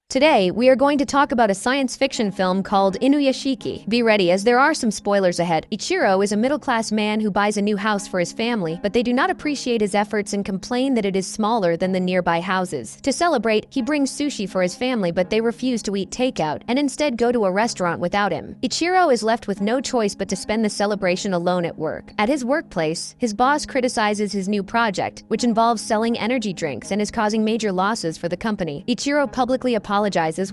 Today, we are going to talk about a science fiction film called Inuyashiki. Be ready, as there are some spoilers ahead. Ichiro is a middle-class man who buys a new house for his family, but they do not appreciate his efforts and complain that it is smaller than the nearby houses. To celebrate, he brings sushi for his family, but they refuse to eat takeout and instead go to a restaurant without him. Ichiro is left with no choice but to spend the celebration alone at work. At his workplace, his boss criticizes his new project, which involves selling energy drinks and is causing major losses for the company. Ichiro publicly apologizes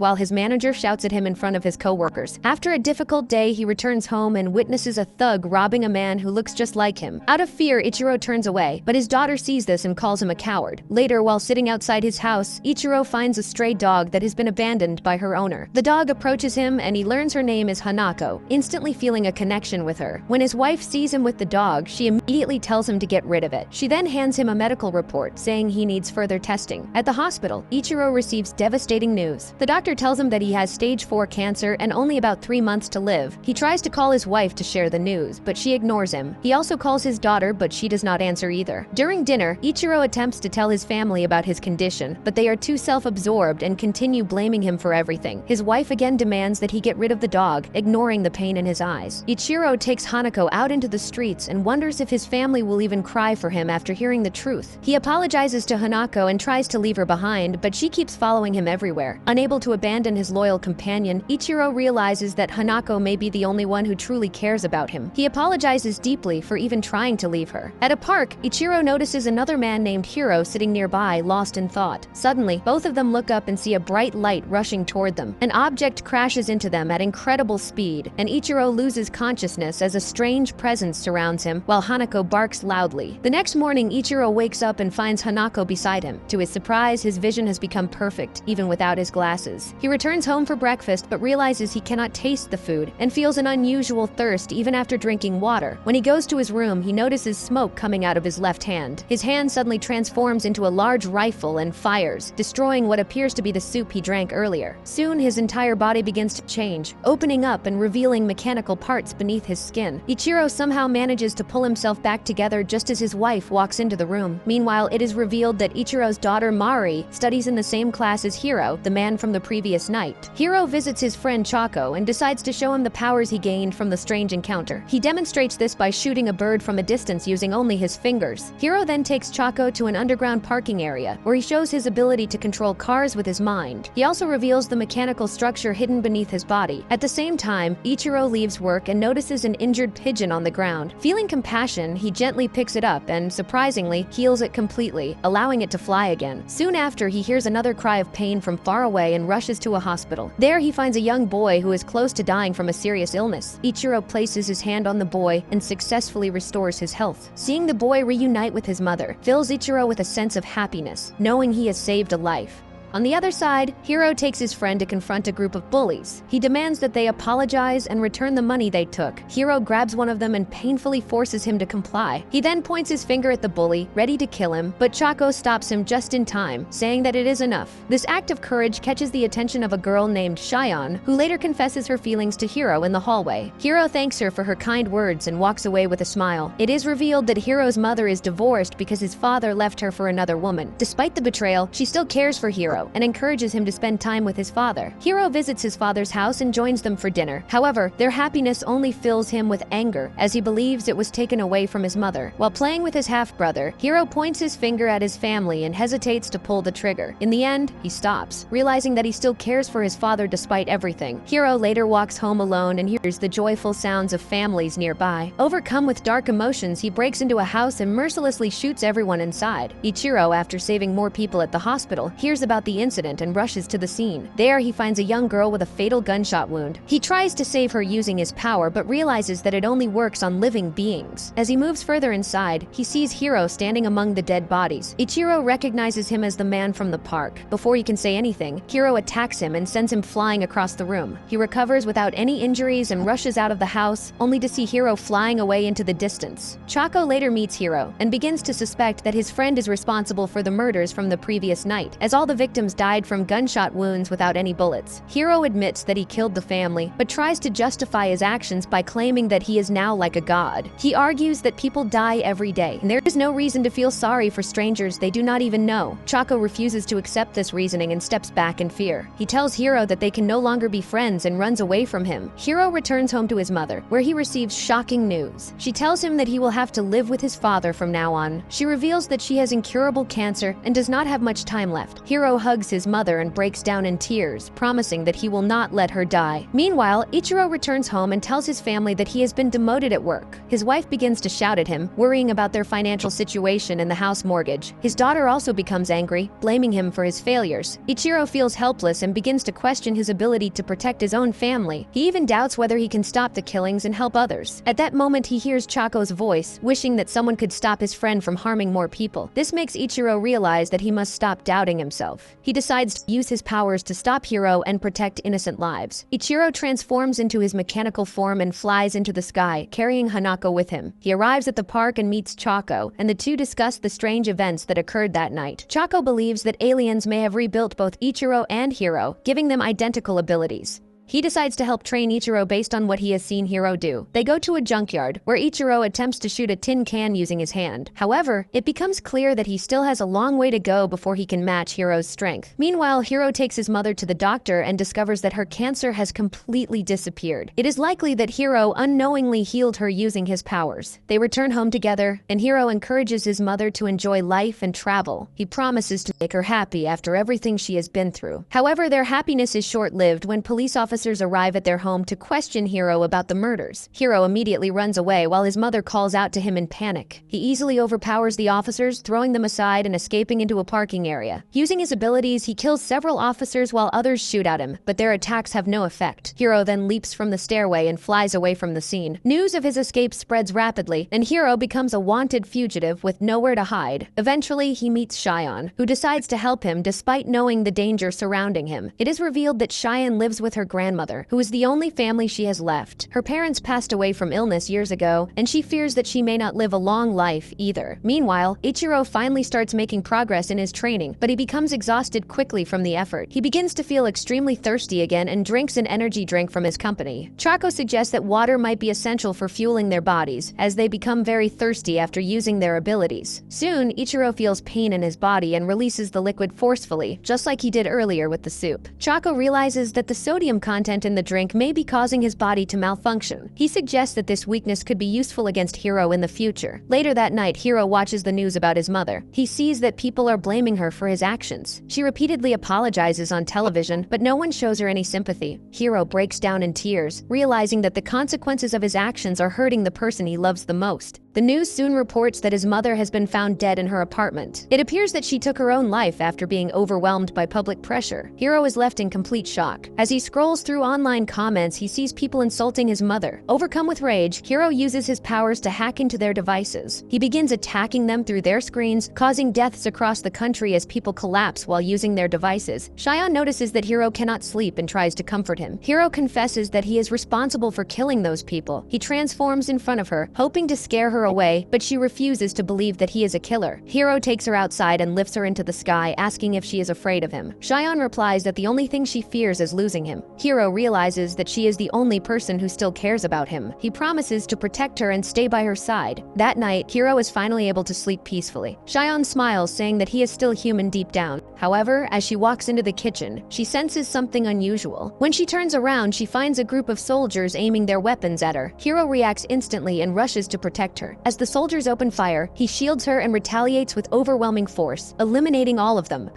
while his manager shouts at him in front of his co-workers. After a difficult day, he returns home and witnesses a thug robbing a man who looks just like him. Out of fear, Ichiro turns away, but his daughter sees this and calls him a coward. Later, while sitting outside his house, Ichiro finds a stray dog that has been abandoned by her owner. The dog approaches him and he learns her name is Hanako, instantly feeling a connection with her. When his wife sees him with the dog, she immediately tells him to get rid of it. She then hands him a medical report saying he needs further testing. At the hospital, Ichiro receives devastating news. The doctor tells him that he has stage 4 cancer and only about 3 months to live. He tries to call his wife to share the news, but she ignores him. He also calls his daughter, but she does not answer either. During dinner, Ichiro attempts to tell his family about his condition, but they are too self-absorbed and continue blaming him for everything. His wife again demands that he get rid of the dog, ignoring the pain in his eyes. Ichiro takes Hanako out into the streets and wonders if his family will even cry for him after hearing the truth. He apologizes to Hanako and tries to leave her behind, but she keeps following him everywhere. Unable to abandon his loyal companion, Ichiro realizes that Hanako may be the only one who truly cares about him. He apologizes deeply for even trying to leave her. At a park, Ichiro notices another man named Hiro sitting nearby, lost in thought. Suddenly, both of them look up and see a bright light rushing toward them. An object crashes into them at incredible speed, and Ichiro loses consciousness as a strange presence surrounds him, while Hanako barks loudly. The next morning, Ichiro wakes up and finds Hanako beside him. To his surprise, his vision has become perfect, even without his glasses. He returns home for breakfast but realizes he cannot taste the food and feels an unusual thirst even after drinking water. When he goes to his room, he notices smoke coming out of his left hand. His hand suddenly transforms into a large rifle and fires, destroying what appears to be the soup he drank earlier. Soon, his entire body begins to change, opening up and revealing mechanical parts beneath his skin. Ichiro somehow manages to pull himself back together just as his wife walks into the room. Meanwhile, it is revealed that Ichiro's daughter Mari studies in the same class as Hiro, the man from the previous night. Hiro visits his friend Chaco and decides to show him the powers he gained from the strange encounter. He demonstrates this by shooting a bird from a distance using only his fingers. Hiro then takes Chaco to an underground parking area where he shows his ability to control cars with his mind. He also reveals the mechanical structure hidden beneath his body. At the same time, Ichiro leaves work and notices an injured pigeon on the ground. Feeling compassion, he gently picks it up and, surprisingly, heals it completely, allowing it to fly again. Soon after, he hears another cry of pain from far away and rushes to a hospital. There he finds a young boy who is close to dying from a serious illness. Ichiro places his hand on the boy and successfully restores his health. Seeing the boy reunite with his mother fills Ichiro with a sense of happiness, knowing he has saved a life. On the other side, Hiro takes his friend to confront a group of bullies. He demands that they apologize and return the money they took. Hiro grabs one of them and painfully forces him to comply. He then points his finger at the bully, ready to kill him, but Chaco stops him just in time, saying that it is enough. This act of courage catches the attention of a girl named Cheyenne, who later confesses her feelings to Hiro in the hallway. Hiro thanks her for her kind words and walks away with a smile. It is revealed that Hiro's mother is divorced because his father left her for another woman. Despite the betrayal, she still cares for Hiro and encourages him to spend time with his father. Hiro visits his father's house and joins them for dinner. However, their happiness only fills him with anger as he believes it was taken away from his mother. While playing with his half-brother, Hiro points his finger at his family and hesitates to pull the trigger. In the end, he stops, realizing that he still cares for his father despite everything. Hiro later walks home alone and hears the joyful sounds of families nearby. Overcome with dark emotions, he breaks into a house and mercilessly shoots everyone inside. Ichiro, after saving more people at the hospital, hears about the incident and rushes to the scene. There, he finds a young girl with a fatal gunshot wound. He tries to save her using his power, but realizes that it only works on living beings. As he moves further inside, he sees Hiro standing among the dead bodies. Ichiro recognizes him as the man from the park. Before he can say anything, Hiro attacks him and sends him flying across the room. He recovers without any injuries and rushes out of the house, only to see Hiro flying away into the distance. Chaco later meets Hiro and begins to suspect that his friend is responsible for the murders from the previous night, as all the victims victims died from gunshot wounds without any bullets. Hiro admits that he killed the family, but tries to justify his actions by claiming that he is now like a god. He argues that people die every day, and there is no reason to feel sorry for strangers they do not even know. Chaco refuses to accept this reasoning and steps back in fear. He tells Hiro that they can no longer be friends and runs away from him. Hiro returns home to his mother, where he receives shocking news. She tells him that he will have to live with his father from now on. She reveals that she has incurable cancer and does not have much time left. Hiro hugs his mother and breaks down in tears, promising that he will not let her die. Meanwhile, Ichiro returns home and tells his family that he has been demoted at work. His wife begins to shout at him, worrying about their financial situation and the house mortgage. His daughter also becomes angry, blaming him for his failures. Ichiro feels helpless and begins to question his ability to protect his own family. He even doubts whether he can stop the killings and help others. At that moment, he hears Chaco's voice, wishing that someone could stop his friend from harming more people. This makes Ichiro realize that he must stop doubting himself. He decides to use his powers to stop Hiro and protect innocent lives. Ichiro transforms into his mechanical form and flies into the sky, carrying Hanako with him. He arrives at the park and meets Chaco, and the two discuss the strange events that occurred that night. Chaco believes that aliens may have rebuilt both Ichiro and Hiro, giving them identical abilities. He decides to help train Ichiro based on what he has seen Hiro do. They go to a junkyard, where Ichiro attempts to shoot a tin can using his hand. However, it becomes clear that he still has a long way to go before he can match Hiro's strength. Meanwhile, Hiro takes his mother to the doctor and discovers that her cancer has completely disappeared. It is likely that Hiro unknowingly healed her using his powers. They return home together, and Hiro encourages his mother to enjoy life and travel. He promises to make her happy after everything she has been through. However, their happiness is short-lived when police officers arrive at their home to question Hiro about the murders. Hiro immediately runs away while his mother calls out to him in panic. He easily overpowers the officers, throwing them aside and escaping into a parking area. Using his abilities, he kills several officers while others shoot at him, but their attacks have no effect. Hiro then leaps from the stairway and flies away from the scene. News of his escape spreads rapidly, and Hiro becomes a wanted fugitive with nowhere to hide. Eventually, he meets Cheyenne, who decides to help him despite knowing the danger surrounding him. It is revealed that Cheyenne lives with her grandmother, who is the only family she has left. Her parents passed away from illness years ago, and she fears that she may not live a long life either. Meanwhile, Ichiro finally starts making progress in his training, but he becomes exhausted quickly from the effort. He begins to feel extremely thirsty again and drinks an energy drink from his company. Chaco suggests that water might be essential for fueling their bodies, as they become very thirsty after using their abilities. Soon, Ichiro feels pain in his body and releases the liquid forcefully, just like he did earlier with the soup. Chaco realizes that the sodium content in the drink may be causing his body to malfunction. He suggests that this weakness could be useful against Hiro in the future. Later that night, Hiro watches the news about his mother. He sees that people are blaming her for his actions. She repeatedly apologizes on television, but no one shows her any sympathy. Hiro breaks down in tears, realizing that the consequences of his actions are hurting the person he loves the most. The news soon reports that his mother has been found dead in her apartment. It appears that she took her own life after being overwhelmed by public pressure. Hiro is left in complete shock. As he scrolls through online comments, he sees people insulting his mother. Overcome with rage, Hiro uses his powers to hack into their devices. He begins attacking them through their screens, causing deaths across the country as people collapse while using their devices. Cheyenne notices that Hiro cannot sleep and tries to comfort him. Hiro confesses that he is responsible for killing those people. He transforms in front of her, hoping to scare her away, but she refuses to believe that he is a killer. Hiro takes her outside and lifts her into the sky, asking if she is afraid of him. Cheyenne replies that the only thing she fears is losing him. Hiro realizes that she is the only person who still cares about him. He promises to protect her and stay by her side. That night, Hiro is finally able to sleep peacefully. Cheyenne smiles, saying that he is still human deep down. However, as she walks into the kitchen, she senses something unusual. When she turns around, she finds a group of soldiers aiming their weapons at her. Hiro reacts instantly and rushes to protect her. As the soldiers open fire, he shields her and retaliates with overwhelming force, eliminating all of them.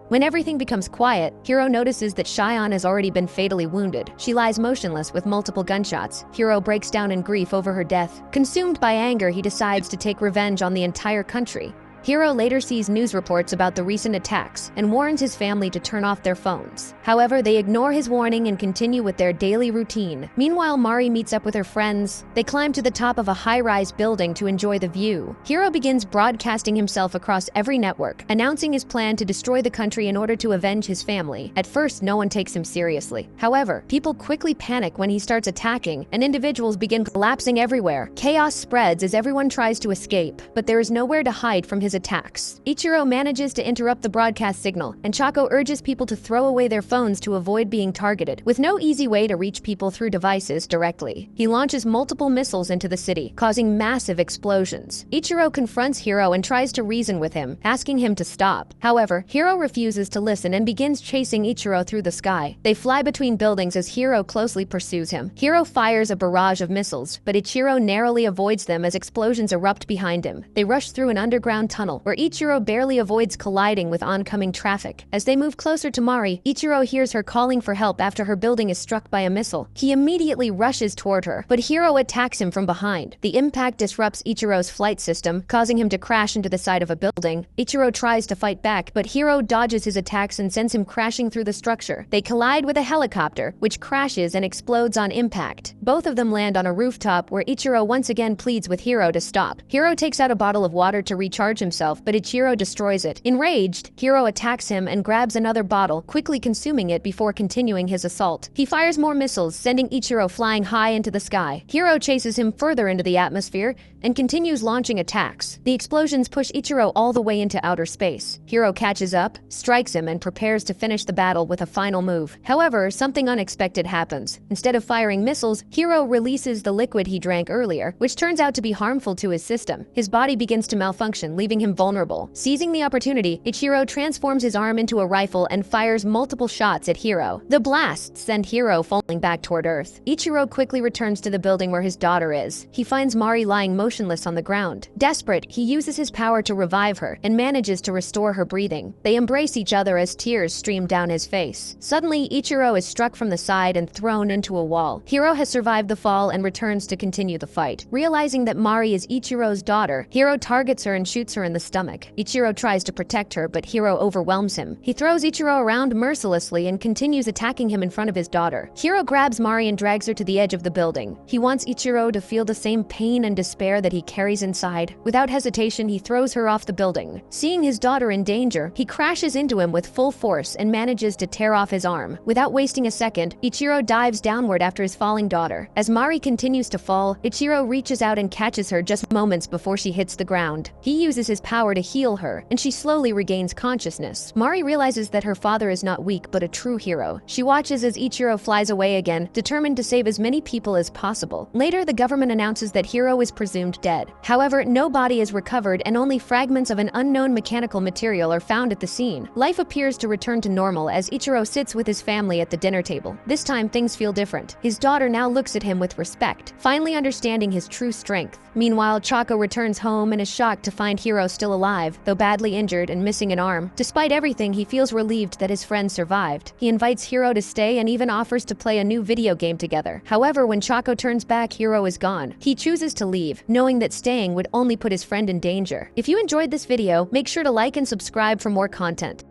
When everything becomes quiet, Hiro notices that Cheyenne has already been fatally wounded. She lies motionless with multiple gunshots. Hiro breaks down in grief over her death. Consumed by anger, he decides to take revenge on the entire country. Hiro later sees news reports about the recent attacks and warns his family to turn off their phones. However, they ignore his warning and continue with their daily routine. Meanwhile, Mari meets up with her friends. They climb to the top of a high-rise building to enjoy the view. Hiro begins broadcasting himself across every network, announcing his plan to destroy the country in order to avenge his family. At first, no one takes him seriously. However, people quickly panic when he starts attacking, and individuals begin collapsing everywhere. Chaos spreads as everyone tries to escape, but there is nowhere to hide from his attacks. Ichiro manages to interrupt the broadcast signal, and Chaco urges people to throw away their phones to avoid being targeted. With no easy way to reach people through devices directly, he launches multiple missiles into the city, causing massive explosions. Ichiro confronts Hiro and tries to reason with him, asking him to stop. However, Hiro refuses to listen and begins chasing Ichiro through the sky. They fly between buildings as Hiro closely pursues him. Hiro fires a barrage of missiles, but Ichiro narrowly avoids them as explosions erupt behind him. They rush through an underground tunnel, where Ichiro barely avoids colliding with oncoming traffic. As they move closer to Mari, Ichiro hears her calling for help after her building is struck by a missile. He immediately rushes toward her, but Hiro attacks him from behind. The impact disrupts Ichiro's flight system, causing him to crash into the side of a building. Ichiro tries to fight back, but Hiro dodges his attacks and sends him crashing through the structure. They collide with a helicopter, which crashes and explodes on impact. Both of them land on a rooftop where Ichiro once again pleads with Hiro to stop. Hiro takes out a bottle of water to recharge himself, but Ichiro destroys it. Enraged, Hiro attacks him and grabs another bottle, quickly consuming it before continuing his assault. He fires more missiles, sending Ichiro flying high into the sky. Hiro chases him further into the atmosphere and continues launching attacks. The explosions push Ichiro all the way into outer space. Hiro catches up, strikes him, and prepares to finish the battle with a final move. However, something unexpected happens. Instead of firing missiles, Hiro releases the liquid he drank earlier, which turns out to be harmful to his system. His body begins to malfunction, leaving him vulnerable. Seizing the opportunity, Ichiro transforms his arm into a rifle and fires multiple shots at Hiro. The blasts send Hiro falling back toward Earth. Ichiro quickly returns to the building where his daughter is. He finds Mari lying motionless on the ground. Desperate, he uses his power to revive her and manages to restore her breathing. They embrace each other as tears stream down his face. Suddenly, Ichiro is struck from the side and thrown into a wall. Hiro has survived the fall and returns to continue the fight. Realizing that Mari is Ichiro's daughter, Hiro targets her and shoots her in the stomach. Ichiro tries to protect her, but Hiro overwhelms him. He throws Ichiro around mercilessly and continues attacking him in front of his daughter. Hiro grabs Mari and drags her to the edge of the building. He wants Ichiro to feel the same pain and despair that he carries inside. Without hesitation, he throws her off the building. Seeing his daughter in danger, he crashes into him with full force and manages to tear off his arm. Without wasting a second, Ichiro dives downward after his falling daughter. As Mari continues to fall, Ichiro reaches out and catches her just moments before she hits the ground. He uses his power to heal her, and she slowly regains consciousness. Mari realizes that her father is not weak but a true hero. She watches as Ichiro flies away again, determined to save as many people as possible. Later, the government announces that Hiro is presumed dead. However, no body is recovered and only fragments of an unknown mechanical material are found at the scene. Life appears to return to normal as Ichiro sits with his family at the dinner table. This time, things feel different. His daughter now looks at him with respect, finally understanding his true strength. Meanwhile, Chaco returns home and is shocked to find Hiro still alive, though badly injured and missing an arm. Despite everything, he feels relieved that his friend survived. He invites Hiro to stay and even offers to play a new video game together. However, when Chaco turns back, Hiro is gone. He chooses to leave, knowing that staying would only put his friend in danger. If you enjoyed this video, make sure to like and subscribe for more content.